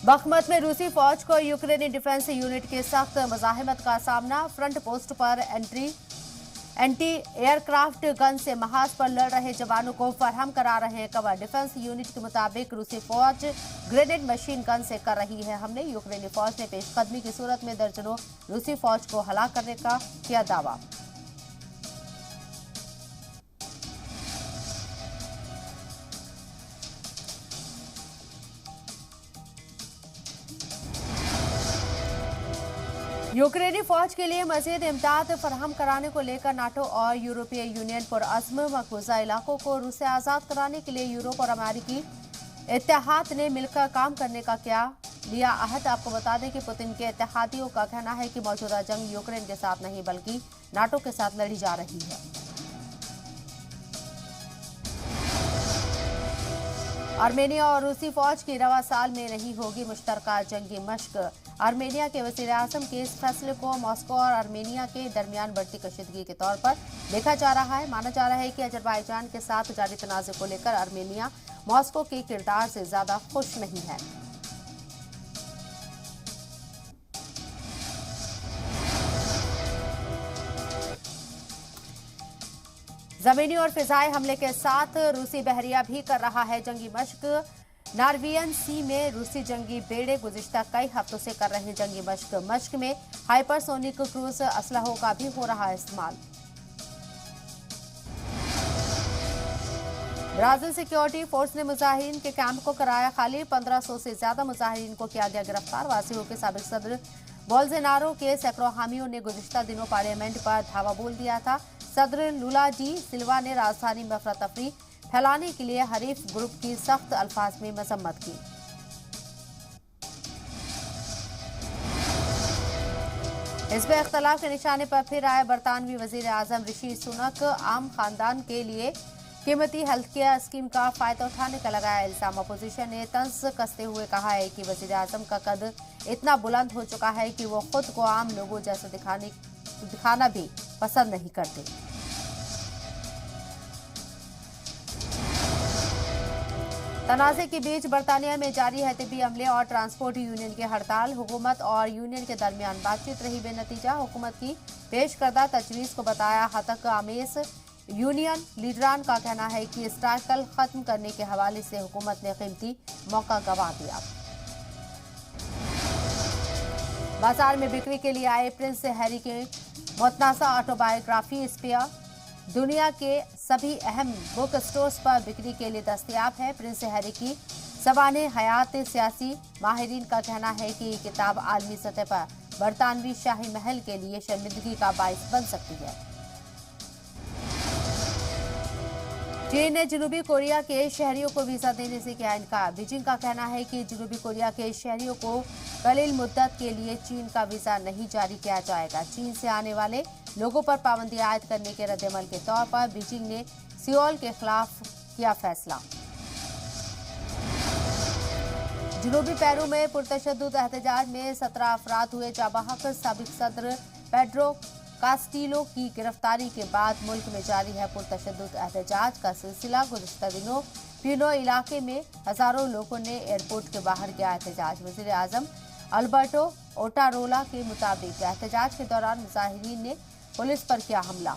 बखमत में रूसी फौज को यूक्रेनी डिफेंस यूनिट के सख्त मज़ाहमत का सामना। फ्रंट पोस्ट पर एंटी एयरक्राफ्ट गन से महाज पर लड़ रहे जवानों को फराहम करा रहे हैं कवर। डिफेंस यूनिट के मुताबिक रूसी फौज ग्रेनेड मशीन गन से कर रही है हमले। यूक्रेनी फौज ने पेशकदमी की सूरत में दर्जनों रूसी फौज को हलाक करने का किया दावा। यूक्रेनी फौज के लिए मजीद इमदाद फराहम कराने को लेकर नाटो और यूरोपीय यूनियन पुरअज़्म मकबूजा इलाकों को रूस से आज़ाद कराने के लिए यूरोप और अमेरिकी इत्तेहाद ने मिलकर काम करने का लिया अहद। आपको बता दें कि पुतिन के इत्तेहादियों का कहना है कि मौजूदा जंग यूक्रेन के साथ नहीं बल्कि नाटो के साथ लड़ी जा रही है। आर्मेनिया और रूसी फौज की रवा साल में नहीं होगी मुश्तरका जंगी मश्क। आर्मेनिया के वज़ीर-ए-आज़म के इस फैसले को मॉस्को और आर्मेनिया के दरमियान बढ़ती कशीदगी के तौर पर देखा जा रहा है। माना जा रहा है कि अजरबैजान के साथ जारी तनाज़े को लेकर आर्मेनिया मॉस्को के किरदार से ज्यादा खुश नहीं है। जमीनी और फिजाई हमले के साथ रूसी बहरिया भी कर रहा है जंगी मश्क। नार्वियन सी में रूसी जंगी बेड़े गुज़िश्ता कई हफ्तों से कर रहे जंगी मश्क में हाइपरसोनिक क्रूज असलहों का भी हो रहा है इस्तेमाल। ब्राजील सिक्योरिटी फोर्स ने मुजाहिरीन के कैंप को कराया खाली। 1500 से ज्यादा मुजाहिरीन को किया गया गिरफ्तार। वासियों के साबिक सदर बोल्सोनारो के सैकड़ों हामियों ने गुज़िश्ता दिनों पार्लियामेंट पर धावा बोल दिया था। सदर लुला डी सिल्वा ने राजधानी में अफरा तफरी फैलाने के लिए हरीफ ग्रुप की सख्त अल्फाज में मजम्मत की। हिज़्ब इख्तिलाफ के निशाने पर फिर आए बरतानवी वजीर आजम ऋषि सुनक। आम खानदान के लिए कीमती हेल्थ केयर स्कीम का फायदा उठाने का लगाया इल्जाम। अपोजिशन ने तंज कसते हुए कहा है कि वजीर आजम का कद इतना बुलंद हो चुका है कि वो खुद को आम लोगों जैसे दिखाना भी पसंद नहीं करते। तनाज़े के बीच बरतानिया में जारी है तिब्बी अमले और ट्रांसपोर्ट यूनियन की हड़ताल। हुकूमत और यूनियन के दरमियान बातचीत रही बेनतीजा। हुकूमत की पेश करदा तजवीज़ को बताया हतक आमेज। यूनियन लीडरान का कहना है कि स्ट्राइक खत्म करने के हवाले से हुकूमत ने कीमती मौका गंवा दिया। बाजार में बिक्री के लिए आए प्रिंस हैरी के मुतनाज़ा ऑटोबायोग्राफी स्पेयर दुनिया के सभी अहम बुक स्टोर्स पर बिक्री के लिए दस्तयाब है। प्रिंस हैरी की सवाने हयात सियासी माहिरीन का कहना है कि ये किताब आलमी सतह पर बरतानवी शाही महल के लिए शर्मिंदगी का बाइस बन सकती है। चीन ने जनूबी कोरिया के शहरियों को वीजा देने से किया इनकार। बीजिंग का कहना है कि जनूबी कोरिया के शहरियों को कलील मुद्दत के लिए चीन का वीजा नहीं जारी किया जाएगा। चीन से आने वाले लोगों पर पाबंदी आयद करने के रद्देमल के तौर पर बीजिंग ने सियोल के खिलाफ किया फैसला। जनूबी पेरू में पुरतशद्दुद एहतजाज में 17 अफराद हुए जाबाहक। साबिक सदर पेड्रो कास्टिलो की गिरफ्तारी के बाद मुल्क में जारी है पुरतशद्दुद एहतजाज का सिलसिला। गुज़िश्ता दिनों प्यूनो इलाके में हजारों लोगों ने एयरपोर्ट के बाहर किया एहतजाज। वज़ीर आज़म अल्बर्टो ओटारोला के मुताबिक एहतजाज के दौरान मुजाहिरीन ने पुलिस पर किया हमला।